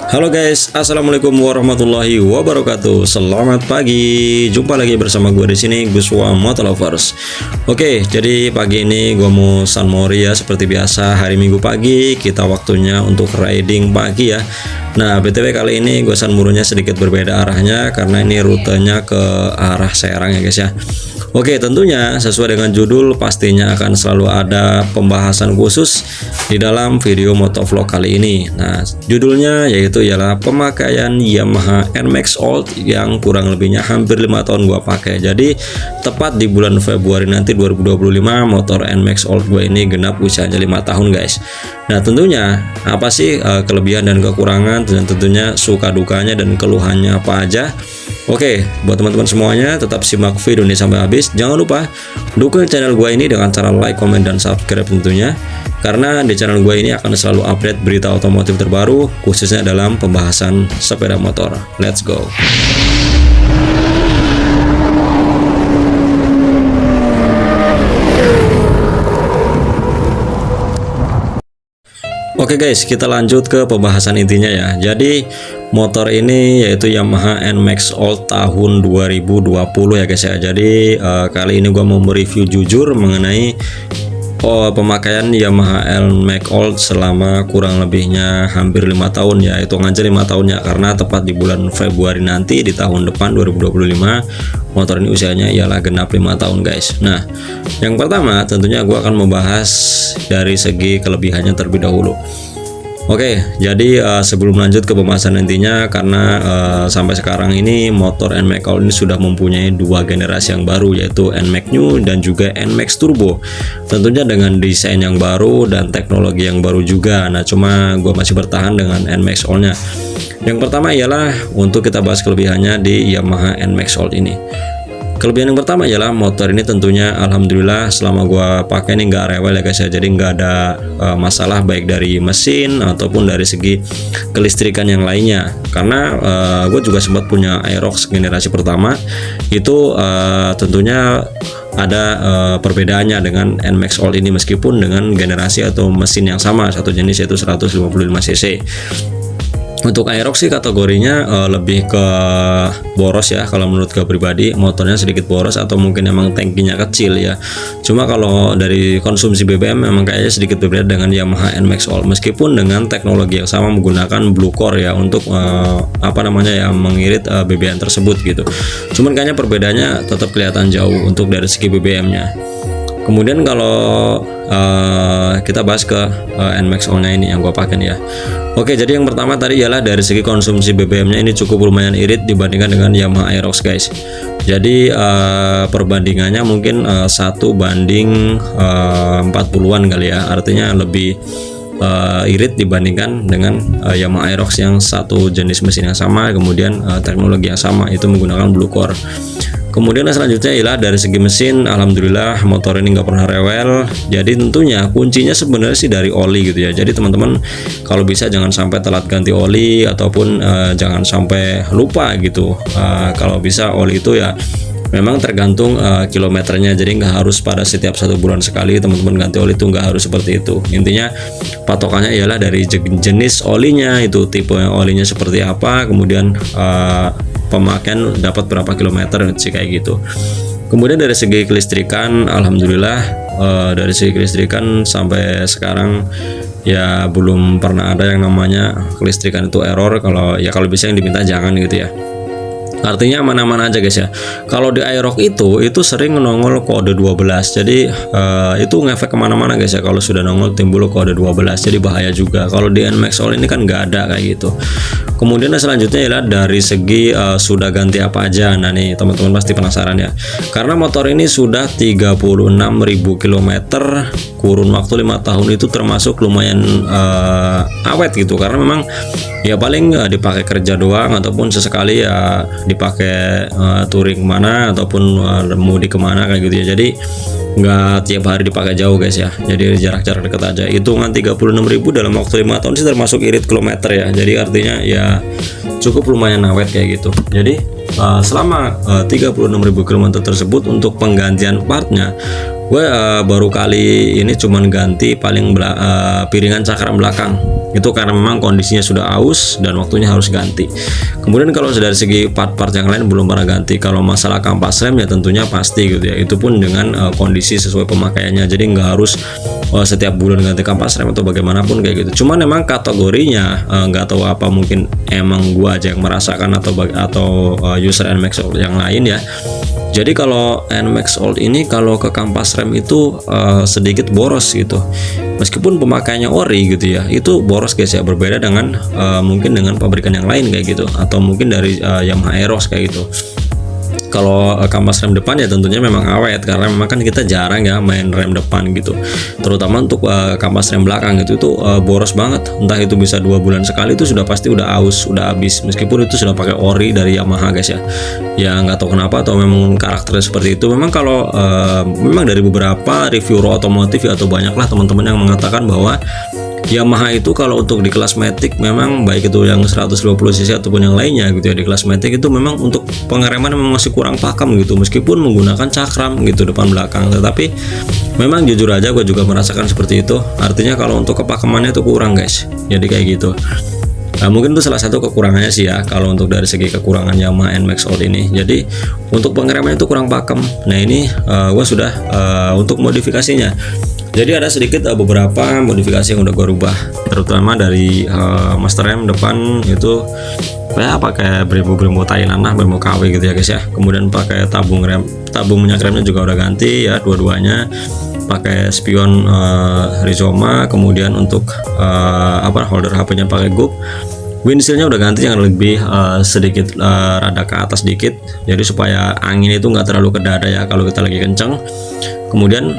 Halo guys, assalamualaikum warahmatullahi wabarakatuh. Selamat pagi, jumpa lagi bersama gue di sini, Guswa Motolovers. Oke, jadi pagi ini gue mau San Mori ya, seperti biasa hari Minggu pagi kita waktunya untuk riding pagi ya. Nah, btw kali ini gue San Morinya sedikit berbeda arahnya karena ini rutenya ke arah Serang ya guys ya. Oke, tentunya sesuai dengan judul pastinya akan selalu ada pembahasan khusus di dalam video motovlog kali ini. Nah, judulnya yaitu ialah pemakaian Yamaha NMAX Old yang kurang lebihnya hampir 5 tahun gua pakai. Jadi tepat di bulan Februari nanti 2025 motor NMAX Old gua ini genap usianya 5 tahun guys. Nah, tentunya apa sih kelebihan dan kekurangan, dan tentunya suka dukanya dan keluhannya apa aja. Oke, buat teman-teman semuanya tetap simak video ini sampai habis. Jangan lupa dukung channel gue ini dengan cara like, komen, dan subscribe tentunya. Karena di channel gue ini akan selalu update berita otomotif terbaru, khususnya dalam pembahasan sepeda motor. Let's go. Oke guys, kita lanjut ke pembahasan intinya ya. Jadi motor ini yaitu Yamaha NMAX Old tahun 2020 ya guys ya. Jadi kali ini gua mau mereview jujur mengenai pemakaian Yamaha NMAX Old selama kurang lebihnya hampir 5 tahun ya. Hitung aja 5 tahun ya, karena tepat di bulan Februari nanti di tahun depan 2025 motor ini usianya ialah genap 5 tahun guys. Nah, yang pertama tentunya gua akan membahas dari segi kelebihannya terlebih dahulu. Oke, jadi sebelum lanjut ke pembahasan intinya, karena sampai sekarang ini motor NMAX Old ini sudah mempunyai dua generasi yang baru, yaitu NMAX New dan juga NMAX Turbo. Tentunya dengan desain yang baru dan teknologi yang baru juga. Nah, cuma gue masih bertahan dengan NMAX Old-nya. Yang pertama ialah untuk kita bahas kelebihannya di Yamaha NMAX Old ini. Kelebihan yang pertama ialah motor ini tentunya alhamdulillah selama gua pakai ini nggak rewel ya guys ya. Jadi nggak ada masalah baik dari mesin ataupun dari segi kelistrikan yang lainnya. Karena gue juga sempat punya Aerox generasi pertama itu tentunya ada perbedaannya dengan NMAX Old ini meskipun dengan generasi atau mesin yang sama, satu jenis yaitu 155 cc. Untuk Aerox sih kategorinya lebih ke boros ya. Kalau menurut gue pribadi motornya sedikit boros atau mungkin emang tangkinya kecil ya. Cuma kalau dari konsumsi BBM memang kayaknya sedikit berbeda dengan Yamaha NMAX Old, meskipun dengan teknologi yang sama menggunakan Blue Core ya untuk mengirit BBM tersebut gitu. Cuman kayaknya perbedaannya tetap kelihatan jauh untuk dari segi BBM-nya. Kemudian kalau kita bahas ke NMAX Old-nya ini yang gue pakai ya. Oke, jadi yang pertama tadi ialah dari segi konsumsi BBM-nya ini cukup lumayan irit dibandingkan dengan Yamaha Aerox guys. Jadi perbandingannya mungkin 1 banding 40-an kali ya. Artinya lebih irit dibandingkan dengan Yamaha Aerox yang satu jenis mesin yang sama, kemudian teknologi yang sama, itu menggunakan Blue Core. Kemudian selanjutnya ialah dari segi mesin, alhamdulillah motor ini nggak pernah rewel. Jadi tentunya kuncinya sebenarnya sih dari oli gitu ya. Jadi teman-teman kalau bisa jangan sampai telat ganti oli ataupun jangan sampai lupa gitu. Kalau bisa oli itu ya memang tergantung kilometernya, jadi nggak harus pada setiap 1 bulan sekali teman-teman ganti oli, itu nggak harus seperti itu. Intinya patokannya ialah dari jenis olinya, itu tipe olinya seperti apa, kemudian pemakaian dapat berapa kilometer sih kayak gitu. Kemudian dari segi kelistrikan, alhamdulillah dari segi kelistrikan sampai sekarang ya belum pernah ada yang namanya kelistrikan itu error. Kalau bisa yang diminta jangan gitu ya. Artinya aman-aman aja guys ya. Kalau di Aerox itu sering nongol kode 12. Jadi itu ngefek kemana-mana guys ya. Kalau sudah nongol timbul kode 12, jadi bahaya juga. Kalau di NMAX Old ini kan nggak ada kayak gitu. Kemudian selanjutnya adalah dari segi sudah ganti apa aja. Nah nih teman-teman pasti penasaran ya. Karena motor ini sudah 36.000 km, kurun waktu 5 tahun itu termasuk lumayan awet gitu. Karena memang ya paling dipakai kerja doang ataupun sesekali ya dipakai touring kemana ataupun mudik kemana kayak gitu ya. Jadi nggak tiap hari dipakai jauh guys ya. Jadi jarak-jarak dekat aja. Hitungan 36.000 dalam waktu 5 tahun sih termasuk irit kilometer ya. Jadi artinya ya cukup lumayan awet kayak gitu. Jadi selama 36.000 km tersebut untuk penggantian partnya gue baru kali ini cuman ganti paling piringan cakram belakang, itu karena memang kondisinya sudah aus dan waktunya harus ganti. Kemudian kalau dari segi part-part yang lain belum pernah ganti. Kalau masalah kampas rem ya tentunya pasti gitu ya, itu pun dengan kondisi sesuai pemakaiannya, jadi nggak harus setiap bulan ganti kampas rem atau bagaimanapun kayak gitu. Cuman memang kategorinya nggak tahu apa, mungkin emang gua aja yang merasakan atau user NMAX Old yang lain ya. Jadi kalau NMAX Old ini kalau ke kampas rem itu sedikit boros gitu, meskipun pemakaiannya ori gitu ya, itu boros guys ya, berbeda dengan mungkin dengan pabrikan yang lain kayak gitu, atau mungkin dari Yamaha Aerox kayak gitu. Kalau kampas rem depan ya tentunya memang awet, karena memang kan kita jarang ya main rem depan gitu, terutama untuk kampas rem belakang itu boros banget, entah itu bisa 2 bulan sekali itu sudah pasti udah aus, udah habis, meskipun itu sudah pakai ori dari Yamaha guys ya. Ya nggak tahu kenapa, atau memang karakternya seperti itu. Memang kalau memang dari beberapa reviewer otomotif ya, atau banyaklah teman-teman yang mengatakan bahwa Yamaha itu kalau untuk di kelas Matic memang baik itu yang 150cc ataupun yang lainnya gitu ya, di kelas Matic itu memang untuk pengereman memang masih kurang pakem gitu, meskipun menggunakan cakram gitu depan belakang. Tetapi memang jujur aja gue juga merasakan seperti itu, artinya kalau untuk kepakemannya itu kurang guys, jadi kayak gitu. Nah, mungkin itu salah satu kekurangannya sih ya, kalau untuk dari segi kekurangan Yamaha NMAX Old ini. Jadi untuk pengeremannya itu kurang pakem. Nah ini gue sudah untuk modifikasinya. Jadi ada sedikit beberapa modifikasi yang udah gue rubah, terutama dari master rem depan itu ya pakai brembo Thailand lah, brembo KW gitu ya guys ya. Kemudian pakai tabung minyak remnya juga udah ganti ya, dua-duanya pakai spion Rizoma. Kemudian untuk holder HP-nya pakai GUP. Windshieldnya udah ganti yang lebih sedikit rada ke atas dikit, jadi supaya angin itu nggak terlalu ke dada ya kalau kita lagi kenceng. Kemudian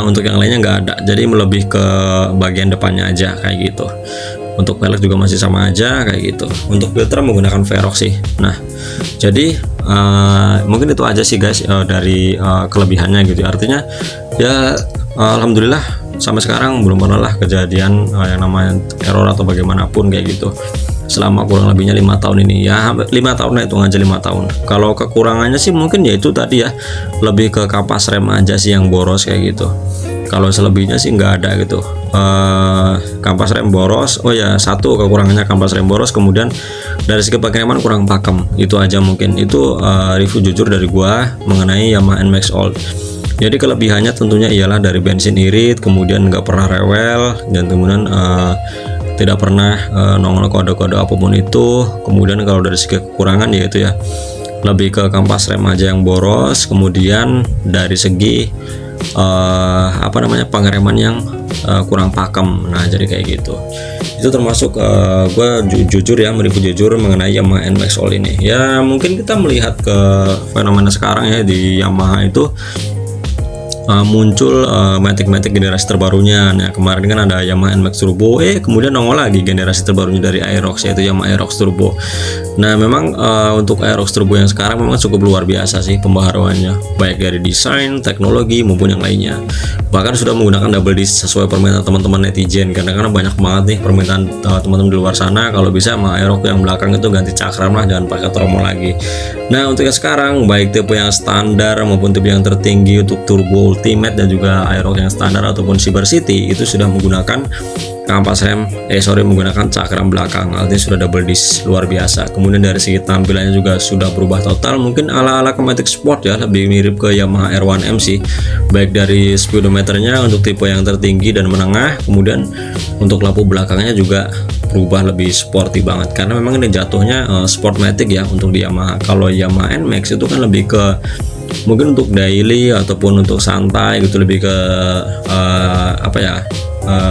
untuk yang lainnya nggak ada, jadi lebih ke bagian depannya aja kayak gitu. Untuk velg juga masih sama aja kayak gitu. Untuk filter menggunakan Verox sih. Nah jadi mungkin itu aja sih guys dari kelebihannya gitu. Artinya ya alhamdulillah sampai sekarang belum pernah lah kejadian yang namanya error atau bagaimanapun kayak gitu, selama kurang lebihnya 5 tahun ini ya, 5 tahun lah, hitung aja 5 tahun. Kalau kekurangannya sih mungkin ya itu tadi ya, lebih ke kampas rem aja sih yang boros kayak gitu. Kalau selebihnya sih nggak ada gitu. Kampas rem boros, oh ya satu kekurangannya kampas rem boros. Kemudian dari segi pengereman kurang pakem, itu aja mungkin. Itu review jujur dari gua mengenai Yamaha NMAX Old. Jadi kelebihannya tentunya ialah dari bensin irit, kemudian nggak pernah rewel, dan kemudian tidak pernah nongol kode-kode apapun itu. Kemudian kalau dari segi kekurangan yaitu ya lebih ke kampas rem aja yang boros. Kemudian dari segi pengereman yang kurang pakem. Nah jadi kayak gitu. Itu termasuk gue jujur ya, mereview jujur mengenai Yamaha NMAX Old ini. Ya mungkin kita melihat ke fenomena sekarang ya di Yamaha itu muncul Matic generasi terbarunya. Nah kemarin kan ada Yamaha NMAX Turbo, kemudian nongol lagi generasi terbarunya dari Aerox, yaitu Yamaha Aerox Turbo. Nah memang untuk Aerox Turbo yang sekarang memang cukup luar biasa sih pembaharuannya, baik dari desain, teknologi maupun yang lainnya. Bahkan sudah menggunakan double disc sesuai permintaan teman-teman netizen, karena banyak banget nih permintaan teman-teman di luar sana kalau bisa sama Aerox yang belakang itu ganti cakram lah, jangan pakai tromol lagi. Nah untuk yang sekarang baik tipe yang standar maupun tipe yang tertinggi untuk Turbo Ultimate dan juga Aerox yang standar ataupun Cyber City itu sudah menggunakan kampas rem menggunakan cakram belakang, artinya sudah double disc, luar biasa. Kemudian dari segi tampilannya juga sudah berubah total, mungkin ala-ala Matic Sport ya, lebih mirip ke Yamaha R1M sih, baik dari speedometernya untuk tipe yang tertinggi dan menengah. Kemudian untuk lampu belakangnya juga berubah lebih sporty banget, karena memang ini jatuhnya Sportmatic ya untuk di Yamaha. Kalau Yamaha NMAX itu kan lebih ke mungkin untuk daily ataupun untuk santai gitu, lebih ke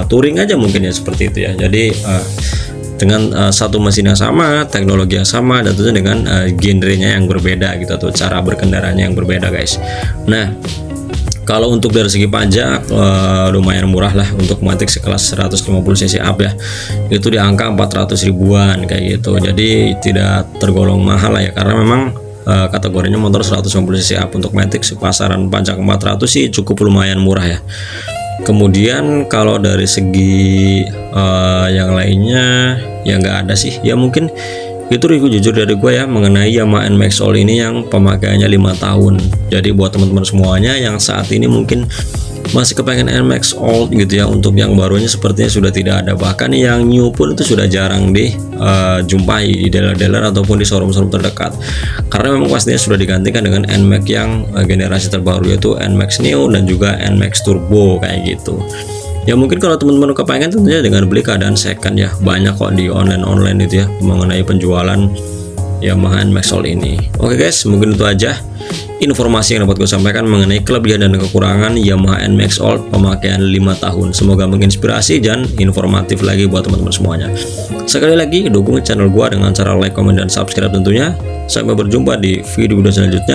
touring aja mungkin ya, seperti itu ya. Jadi dengan satu mesin yang sama, teknologi yang sama, dan tentunya dengan genrenya yang berbeda gitu, atau cara berkendaranya yang berbeda guys. Nah kalau untuk dari segi pajak lumayan murah lah untuk Matic sekelas 150cc up ya, itu di angka 400 ribuan kayak gitu. Jadi tidak tergolong mahal lah ya, karena memang kategorinya motor 150cc up. Untuk Matic pasaran pajak 400 sih cukup lumayan murah ya. Kemudian kalau dari segi yang lainnya ya nggak ada sih ya, mungkin Itu review jujur dari gue ya mengenai Yamaha NMAX All ini yang pemakaiannya 5 tahun. Jadi buat teman-teman semuanya yang saat ini mungkin masih kepengen NMAX Old gitu ya, untuk yang barunya sepertinya sudah tidak ada, bahkan yang new pun itu sudah jarang dijumpai di dealer-dealer ataupun di showroom-showroom terdekat, karena memang pastinya sudah digantikan dengan NMAX yang generasi terbaru, yaitu NMAX Neo dan juga NMAX Turbo kayak gitu. Ya mungkin kalau teman-teman kepengen tentunya dengan beli keadaan second ya, banyak kok di online itu ya mengenai penjualan Yamaha NMAX All ini. Oke guys, mungkin itu aja informasi yang dapat gue sampaikan mengenai kelebihan dan kekurangan Yamaha NMAX All pemakaian 5 tahun. Semoga menginspirasi dan informatif lagi buat teman-teman semuanya. Sekali lagi dukung channel gue dengan cara like, comment, dan subscribe tentunya. Sampai berjumpa di video selanjutnya.